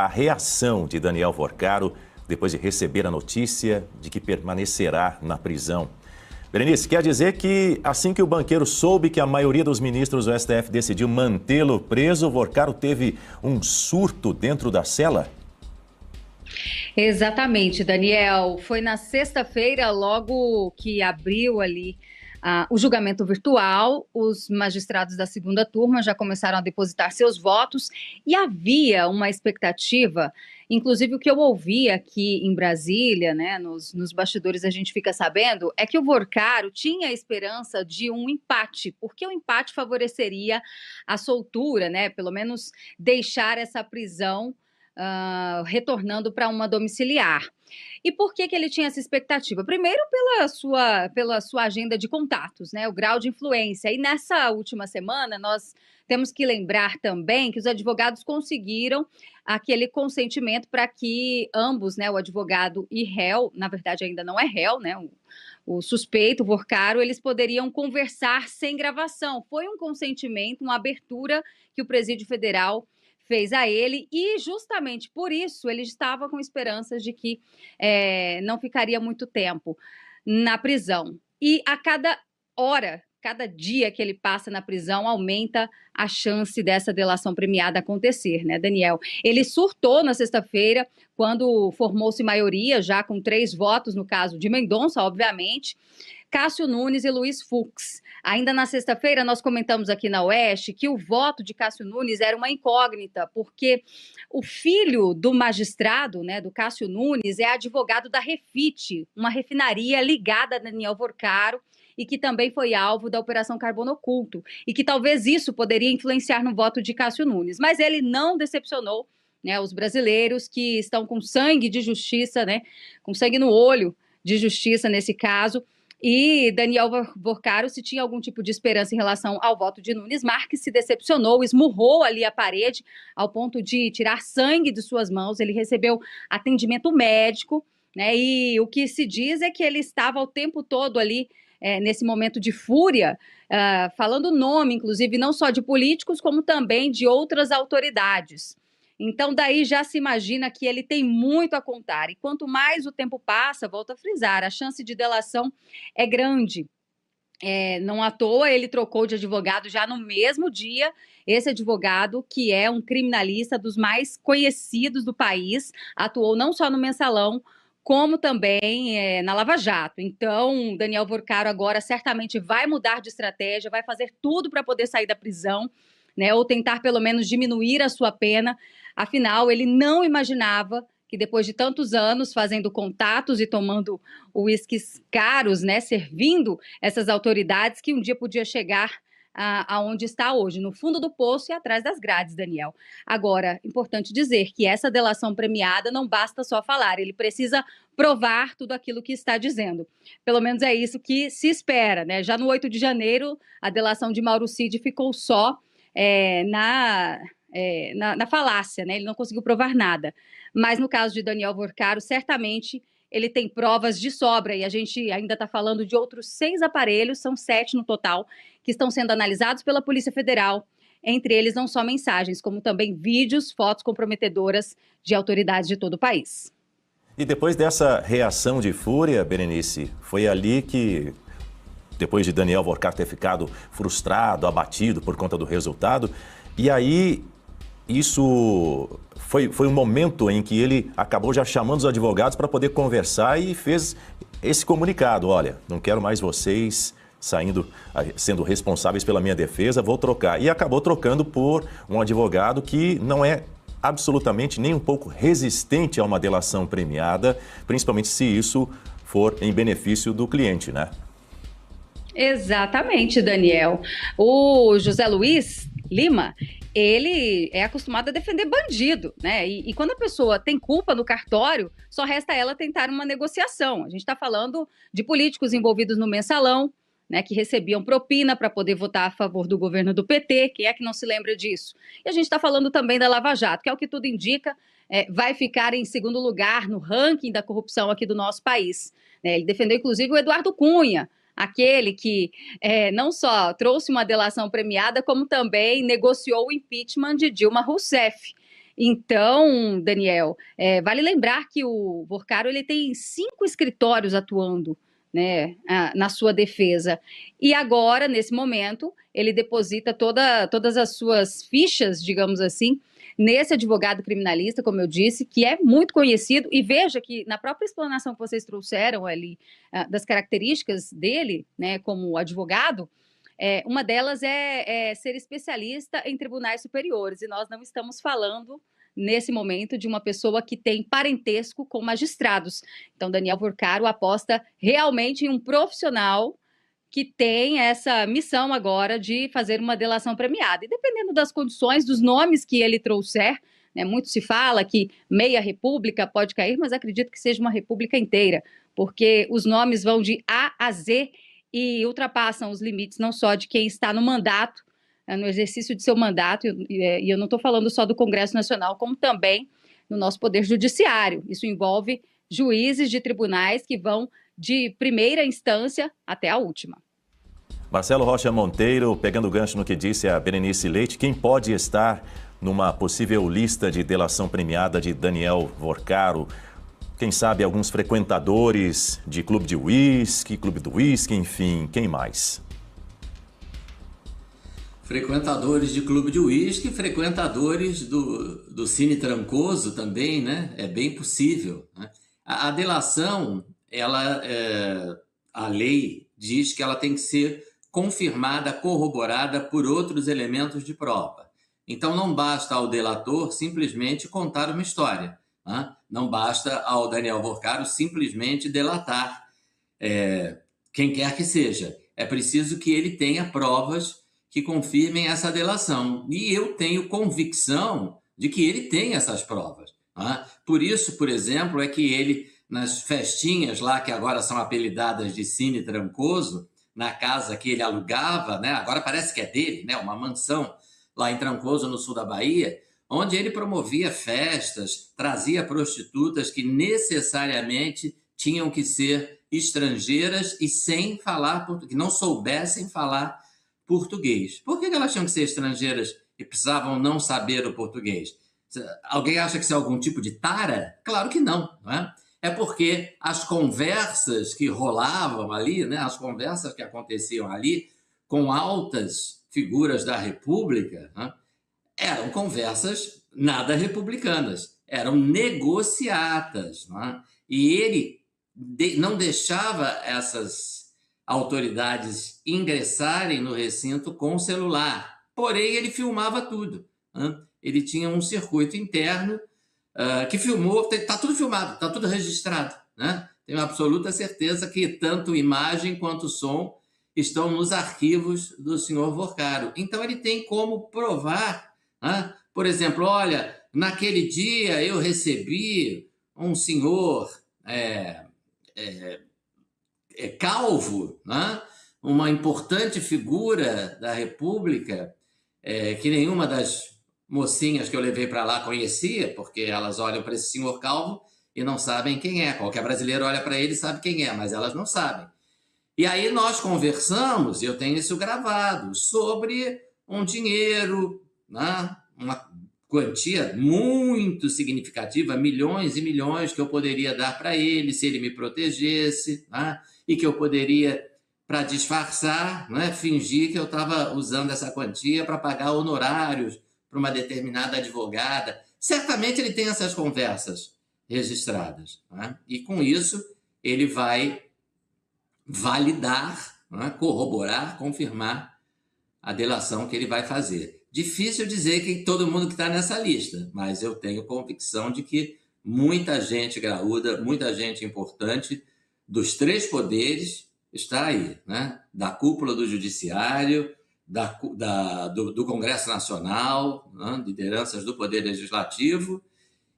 a reação de Daniel Vorcaro depois de receber a notícia de que permanecerá na prisão. Berenice, quer dizer que assim que o banqueiro soube que a maioria dos ministros do STF decidiu mantê-lo preso, Vorcaro teve um surto dentro da cela? Exatamente, Daniel. Foi na sexta-feira, logo que abriu ali o julgamento virtual, os magistrados da segunda turma já começaram a depositar seus votos e havia uma expectativa, inclusive o que eu ouvi aqui em Brasília, né, nos bastidores a gente fica sabendo, é que o Vorcaro tinha a esperança de um empate, porque o empate favoreceria a soltura, né, pelo menos deixar essa prisão retornando para uma domiciliar. E por que ele tinha essa expectativa? Primeiro, pela sua agenda de contatos, né? O grau de influência. E nessa última semana, nós temos que lembrar também que os advogados conseguiram aquele consentimento para que ambos, né, o advogado e réu, na verdade ainda não é réu, né? O suspeito, o Vorcaro, eles poderiam conversar sem gravação. Foi um consentimento, uma abertura que o Presídio Federal fez a ele, e justamente por isso ele estava com esperanças de que não ficaria muito tempo na prisão. E a cada hora, cada dia que ele passa na prisão, aumenta a chance dessa delação premiada acontecer, né, Daniel? Ele surtou na sexta-feira, quando formou-se maioria, já com 3 votos, no caso de Mendonça, obviamente, Cássio Nunes e Luiz Fux. Ainda na sexta-feira, nós comentamos aqui na Oeste que o voto de Cássio Nunes era uma incógnita, porque o filho do magistrado, né, do Cássio Nunes, é advogado da Refit, uma refinaria ligada a Daniel Vorcaro, e que também foi alvo da Operação Carbono Oculto, e que talvez isso poderia influenciar no voto de Cássio Nunes. Mas ele não decepcionou, né, os brasileiros que estão com sangue de justiça, né, com sangue no olho de justiça nesse caso. E Daniel Vorcaro, se tinha algum tipo de esperança em relação ao voto de Nunes Marques, se decepcionou, esmurrou ali a parede ao ponto de tirar sangue de suas mãos. Ele recebeu atendimento médico, né? E o que se diz é que ele estava o tempo todo ali, nesse momento de fúria, falando o nome, inclusive, não só de políticos, como também de outras autoridades. Então, daí já se imagina que ele tem muito a contar. E quanto mais o tempo passa, volto a frisar, a chance de delação é grande. Não à toa, ele trocou de advogado já no mesmo dia. Esse advogado, que é um criminalista dos mais conhecidos do país, atuou não só no Mensalão, como também na Lava Jato. Então, Daniel Vorcaro agora certamente vai mudar de estratégia, vai fazer tudo para poder sair da prisão, né, ou tentar pelo menos diminuir a sua pena. Afinal, ele não imaginava que depois de tantos anos fazendo contatos e tomando uísques caros, né, servindo essas autoridades, que um dia podia chegar aonde está hoje, no fundo do poço e atrás das grades, Daniel. Agora, importante dizer que essa delação premiada não basta só falar, ele precisa provar tudo aquilo que está dizendo. Pelo menos é isso que se espera, né? Já no 8 de janeiro, a delação de Mauro Cid ficou só na falácia, né? Ele não conseguiu provar nada. Mas no caso de Daniel Vorcaro, certamente ele tem provas de sobra, e a gente ainda está falando de outros 6 aparelhos, são 7 no total, que estão sendo analisados pela Polícia Federal. Entre eles, não só mensagens, como também vídeos, fotos comprometedoras de autoridades de todo o país. E depois dessa reação de fúria, Berenice, foi ali que, depois de Daniel Vorcaro ter ficado frustrado, abatido por conta do resultado, e aí isso foi um momento em que ele acabou já chamando os advogados para poder conversar e fez esse comunicado: olha, não quero mais vocês sendo responsáveis pela minha defesa, vou trocar. E acabou trocando por um advogado que não é absolutamente nem um pouco resistente a uma delação premiada, principalmente se isso for em benefício do cliente, né? Exatamente, Daniel. O José Luiz Lima, ele é acostumado a defender bandido, né? E quando a pessoa tem culpa no cartório, só resta ela tentar uma negociação. A gente está falando de políticos envolvidos no Mensalão, né, que recebiam propina para poder votar a favor do governo do PT. Quem é que não se lembra disso? E a gente está falando também da Lava Jato, que é o que tudo indica, vai ficar em segundo lugar no ranking da corrupção aqui do nosso país. Ele defendeu, inclusive, o Eduardo Cunha, aquele que não só trouxe uma delação premiada, como também negociou o impeachment de Dilma Rousseff. Então, Daniel, vale lembrar que o Vorcaro ele tem 5 escritórios atuando, né, na sua defesa. E agora, nesse momento, ele deposita todas as suas fichas, digamos assim, nesse advogado criminalista, como eu disse, que é muito conhecido. E veja que na própria explanação que vocês trouxeram ali, das características dele, né, como advogado, uma delas é ser especialista em tribunais superiores, e nós não estamos falando, nesse momento, de uma pessoa que tem parentesco com magistrados. Então, Daniel Vorcaro aposta realmente em um profissional que tem essa missão agora de fazer uma delação premiada. E dependendo das condições, dos nomes que ele trouxer, né, muito se fala que meia república pode cair, mas acredito que seja uma república inteira, porque os nomes vão de A a Z e ultrapassam os limites não só de quem está no mandato, no exercício de seu mandato, e eu não estou falando só do Congresso Nacional, como também no nosso Poder Judiciário. Isso envolve juízes de tribunais que vão de primeira instância até a última. Marcelo Rocha Monteiro, pegando o gancho no que disse a Berenice Leite, quem pode estar numa possível lista de delação premiada de Daniel Vorcaro? Quem sabe alguns frequentadores de clube de uísque, clube do uísque, enfim, quem mais? Frequentadores de clube de uísque, frequentadores do Cine Trancoso também, né? É bem possível, né? A delação, a lei diz que ela tem que ser confirmada, corroborada por outros elementos de prova. Então não basta ao delator simplesmente contar uma história. Não basta ao Daniel Vorcaro simplesmente delatar quem quer que seja. É preciso que ele tenha provas que confirmem essa delação. E eu tenho convicção de que ele tem essas provas. Por isso, por exemplo, é que ele, nas festinhas lá, que agora são apelidadas de Cine Trancoso, na casa que ele alugava, né? Agora parece que é dele, né? Uma mansão lá em Trancoso, no sul da Bahia, onde ele promovia festas, trazia prostitutas que necessariamente tinham que ser estrangeiras e sem falar português, que não soubessem falar português. Por que elas tinham que ser estrangeiras e precisavam não saber o português? Alguém acha que isso é algum tipo de tara? Claro que não, não é? É porque as conversas que rolavam ali, né, as conversas que aconteciam ali com altas figuras da República, né, eram conversas nada republicanas, eram negociatas, né? E ele não deixava essas autoridades ingressarem no recinto com o celular, porém ele filmava tudo, né? Ele tinha um circuito interno que filmou, está tudo filmado, está tudo registrado, né? Tenho absoluta certeza que tanto imagem quanto som estão nos arquivos do senhor Vorcaro. Então ele tem como provar, né? Por exemplo, olha, naquele dia eu recebi um senhor calvo, né? Uma importante figura da República, que nenhuma das mocinhas que eu levei para lá conhecia, porque elas olham para esse senhor calvo e não sabem quem é. Qualquer brasileiro olha para ele e sabe quem é, mas elas não sabem. E aí nós conversamos, eu tenho isso gravado, sobre um dinheiro, né? Uma quantia muito significativa, milhões e milhões que eu poderia dar para ele se ele me protegesse, né? E que eu poderia, para disfarçar, né, fingir que eu estava usando essa quantia para pagar honorários para uma determinada advogada. Certamente ele tem essas conversas registradas, né? E com isso ele vai validar, né, corroborar, confirmar a delação que ele vai fazer. Difícil dizer que todo mundo que está nessa lista, mas eu tenho convicção de que muita gente graúda, muita gente importante dos 3 poderes está aí, né? Da cúpula do Judiciário, do Congresso Nacional, né? Lideranças do Poder Legislativo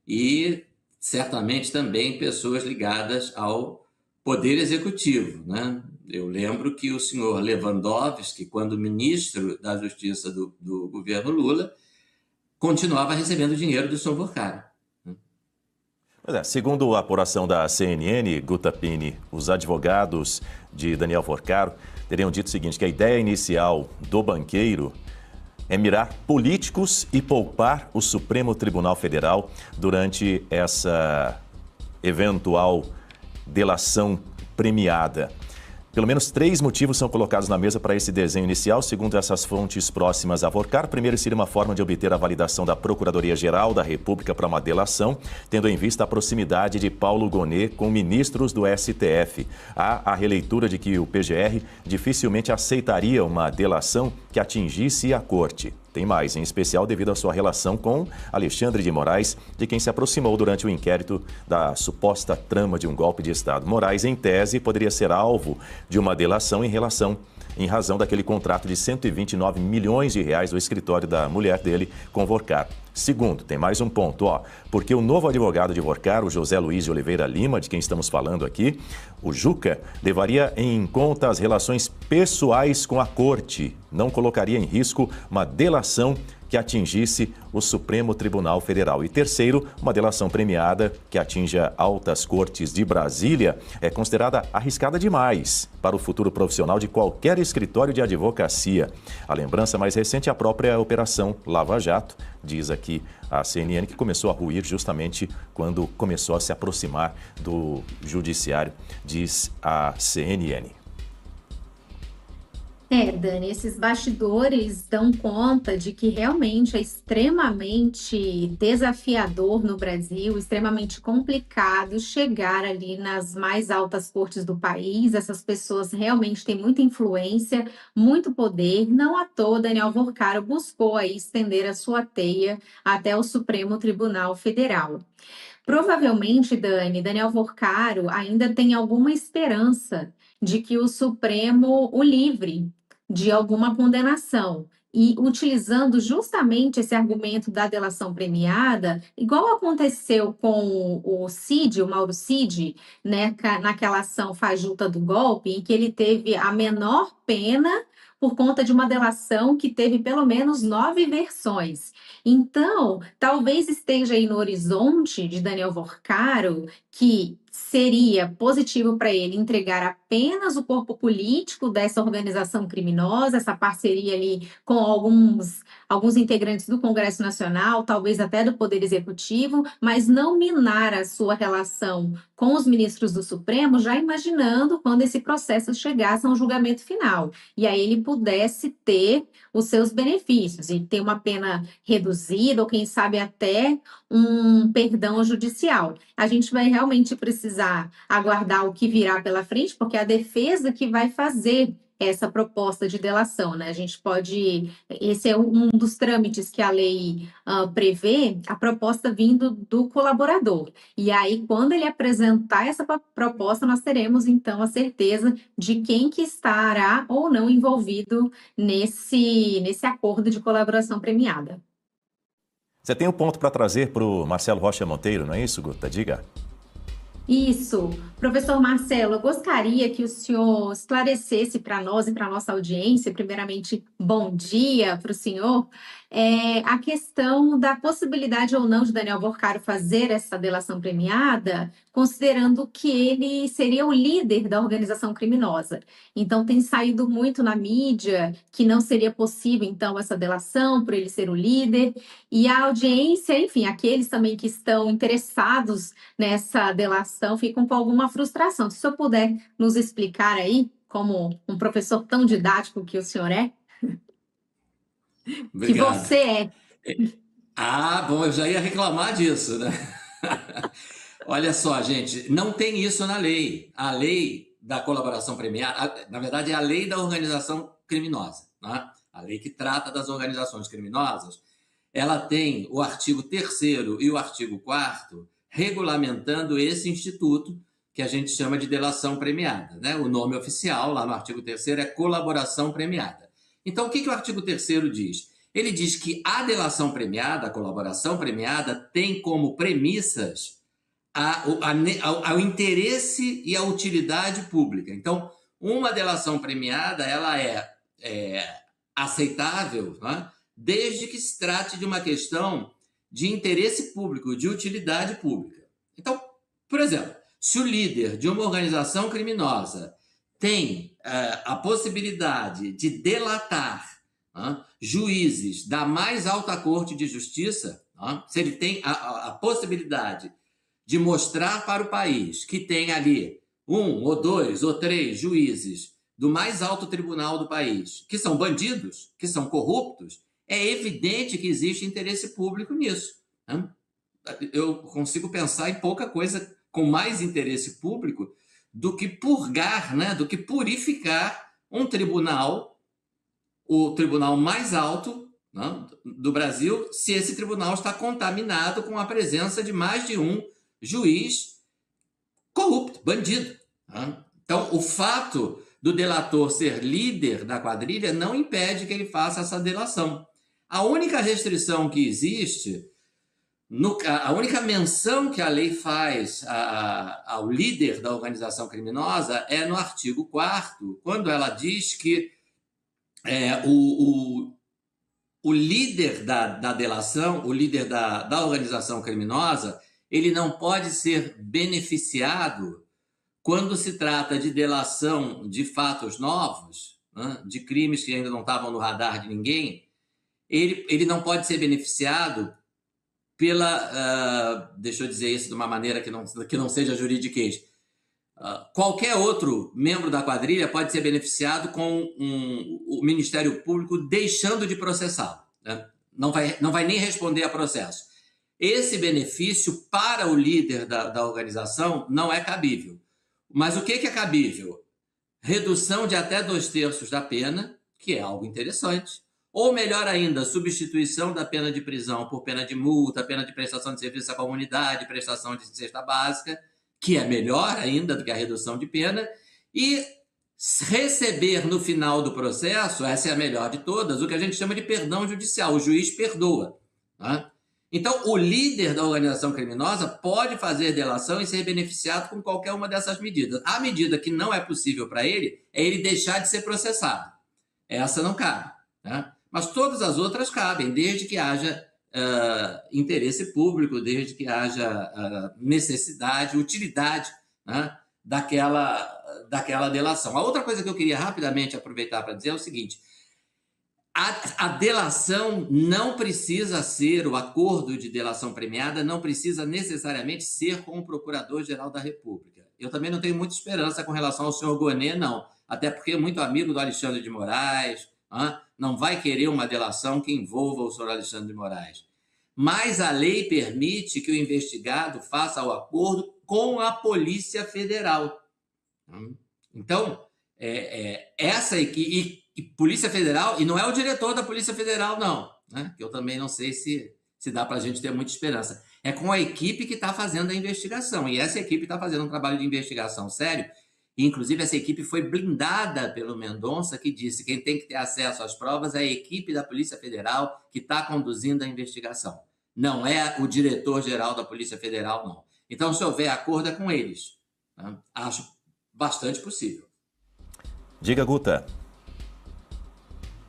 e certamente também pessoas ligadas ao Poder Executivo, né? Eu lembro que o senhor Lewandowski, quando ministro da Justiça do governo Lula, continuava recebendo dinheiro do senhor Vorcaro. Segundo a apuração da CNN, Guta Pini, os advogados de Daniel Vorcaro teriam dito o seguinte, que a ideia inicial do banqueiro é mirar políticos e poupar o Supremo Tribunal Federal durante essa eventual delação premiada. Pelo menos 3 motivos são colocados na mesa para esse desenho inicial, segundo essas fontes próximas a Vorcar. Primeiro, seria uma forma de obter a validação da Procuradoria-Geral da República para uma delação, tendo em vista a proximidade de Paulo Gonet com ministros do STF. Há a releitura de que o PGR dificilmente aceitaria uma delação que atingisse a Corte. Tem mais, em especial devido à sua relação com Alexandre de Moraes, de quem se aproximou durante o inquérito da suposta trama de um golpe de Estado. Moraes, em tese, poderia ser alvo de uma delação em razão daquele contrato de 129 milhões de reais do escritório da mulher dele com Vorcar. Segundo, tem mais um ponto, porque o novo advogado de Vorcar, o José Luiz de Oliveira Lima, de quem estamos falando aqui, o Juca, levaria em conta as relações pessoais com a Corte, não colocaria em risco uma delação que atingisse o Supremo Tribunal Federal. E terceiro, uma delação premiada que atinja altas cortes de Brasília é considerada arriscada demais para o futuro profissional de qualquer escritório de advocacia. A lembrança mais recente é a própria Operação Lava Jato, diz aqui a CNN, que começou a ruir justamente quando começou a se aproximar do judiciário, diz a CNN. Dani, esses bastidores dão conta de que realmente é extremamente desafiador no Brasil, extremamente complicado chegar ali nas mais altas cortes do país. Essas pessoas realmente têm muita influência, muito poder. Não à toa, Daniel Vorcaro buscou aí estender a sua teia até o Supremo Tribunal Federal. Provavelmente, Daniel Vorcaro ainda tem alguma esperança de que o Supremo o livre de alguma condenação. E utilizando justamente esse argumento da delação premiada, igual aconteceu com o Cid, o Mauro Cid, né, naquela ação fajuta do golpe, em que ele teve a menor pena por conta de uma delação que teve pelo menos 9 versões. Então, talvez esteja aí no horizonte de Daniel Vorcaro que seria positivo para ele entregar apenas o corpo político dessa organização criminosa, essa parceria ali com alguns integrantes do Congresso Nacional, talvez até do Poder Executivo, mas não minar a sua relação com os ministros do Supremo, já imaginando quando esse processo chegasse a um julgamento final. E aí ele pudesse ter os seus benefícios e ter uma pena reduzida ou, quem sabe, até um perdão judicial. A gente vai realmente precisar aguardar o que virá pela frente, porque é a defesa que vai fazer essa proposta de delação, né? A gente pode... Esse é um dos trâmites que a lei prevê, a proposta vindo do colaborador. E aí, quando ele apresentar essa proposta, nós teremos, então, a certeza de quem que estará ou não envolvido nesse acordo de colaboração premiada. Você tem um ponto para trazer para o Marcelo Rocha Monteiro, não é isso, Guta? Diga. Isso. Professor Marcelo, eu gostaria que o senhor esclarecesse para nós e para a nossa audiência, primeiramente, bom dia para o senhor, a questão da possibilidade ou não de Daniel Vorcaro fazer essa delação premiada, considerando que ele seria o líder da organização criminosa. Então, tem saído muito na mídia que não seria possível, então, essa delação por ele ser o líder, e a audiência, enfim, aqueles também que estão interessados nessa delação ficam com alguma frustração. Se o senhor puder nos explicar aí, como um professor tão didático que o senhor é, Obrigado. que você é. Bom, eu já ia reclamar disso, né? Olha só, gente, não tem isso na lei. A lei da colaboração premiada, na verdade, é a lei da organização criminosa, né? A lei que trata das organizações criminosas, ela tem o artigo 3º e o artigo 4º regulamentando esse instituto que a gente chama de delação premiada, né? O nome oficial, lá no artigo 3º, é colaboração premiada. Então, o que o artigo 3º diz? Ele diz que a delação premiada, a colaboração premiada, tem como premissas ao interesse e a utilidade pública. Então, uma delação premiada ela é aceitável, né? Desde que se trate de uma questão de interesse público, de utilidade pública. Então, por exemplo, se o líder de uma organização criminosa tem a possibilidade de delatar juízes da mais alta corte de justiça, se ele tem a possibilidade de mostrar para o país que tem ali 1 ou 2 ou 3 juízes do mais alto tribunal do país que são bandidos, que são corruptos, é evidente que existe interesse público nisso. Eu consigo pensar em pouca coisa com mais interesse público do que purgar, do que purificar um tribunal, o tribunal mais alto do Brasil, se esse tribunal está contaminado com a presença de mais de um juiz corrupto, bandido. Então, o fato do delator ser líder da quadrilha não impede que ele faça essa delação. A única restrição que existe, a única menção que a lei faz ao líder da organização criminosa é no artigo 4º, quando ela diz que o líder da delação, o líder da organização criminosa, ele não pode ser beneficiado quando se trata de delação de fatos novos, de crimes que ainda não estavam no radar de ninguém. Ele não pode ser beneficiado pela, deixa eu dizer isso de uma maneira que não seja juridiquês. Qualquer outro membro da quadrilha pode ser beneficiado com o Ministério Público deixando de processá-lo. Não vai nem responder a processo. Esse benefício para o líder da organização não é cabível. Mas o que é cabível? Redução de até 2/3 da pena, que é algo interessante. Ou, melhor ainda, substituição da pena de prisão por pena de multa, pena de prestação de serviço à comunidade, prestação de cesta básica, que é melhor ainda do que a redução de pena, e receber no final do processo, essa é a melhor de todas, o que a gente chama de perdão judicial, o juiz perdoa. Então, o líder da organização criminosa pode fazer delação e ser beneficiado com qualquer uma dessas medidas. A medida que não é possível para ele é ele deixar de ser processado. Essa não cabe. Mas todas as outras cabem, desde que haja interesse público, desde que haja necessidade, utilidade daquela delação. A outra coisa que eu queria rapidamente aproveitar para dizer é o seguinte: a delação não precisa ser, o acordo de delação premiada não precisa necessariamente ser com o Procurador-Geral da República. Eu também não tenho muita esperança com relação ao senhor Gonê, não. Até porque é muito amigo do Alexandre de Moraes, não vai querer uma delação que envolva o senhor Alexandre de Moraes. Mas a lei permite que o investigado faça o acordo com a Polícia Federal. Então, essa equipe, e Polícia Federal, e não é o diretor da Polícia Federal, não, que eu também não sei se dá para a gente ter muita esperança. É com a equipe que está fazendo a investigação, e essa equipe está fazendo um trabalho de investigação sério. Inclusive, essa equipe foi blindada pelo Mendonça, que disse que quem tem que ter acesso às provas é a equipe da Polícia Federal que está conduzindo a investigação. Não é o diretor-geral da Polícia Federal, não. Então, se houver acordo, é com eles. Acho bastante possível. Diga, Guta.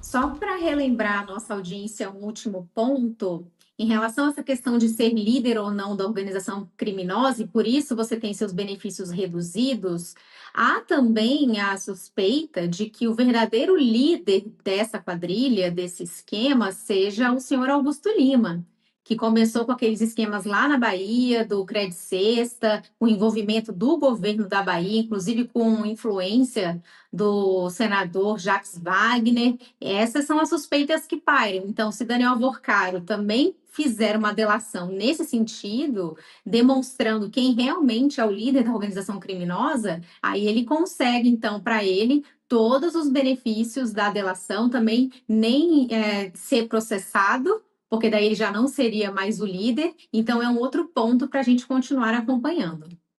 Só para relembrar a nossa audiência um último ponto, em relação a essa questão de ser líder ou não da organização criminosa, e por isso você tem seus benefícios reduzidos, há também a suspeita de que o verdadeiro líder dessa quadrilha, desse esquema, seja o senhor Augusto Lima, que começou com aqueles esquemas lá na Bahia, do Cred Sexta, o envolvimento do governo da Bahia, inclusive com influência do senador Jacques Wagner. Essas são as suspeitas que pairam. Então, se Daniel Alvorcaro também fizer uma delação nesse sentido, demonstrando quem realmente é o líder da organização criminosa, aí ele consegue, então, para ele, todos os benefícios da delação, também nem ser processado, porque daí ele já não seria mais o líder. Então, é um outro ponto para a gente continuar acompanhando.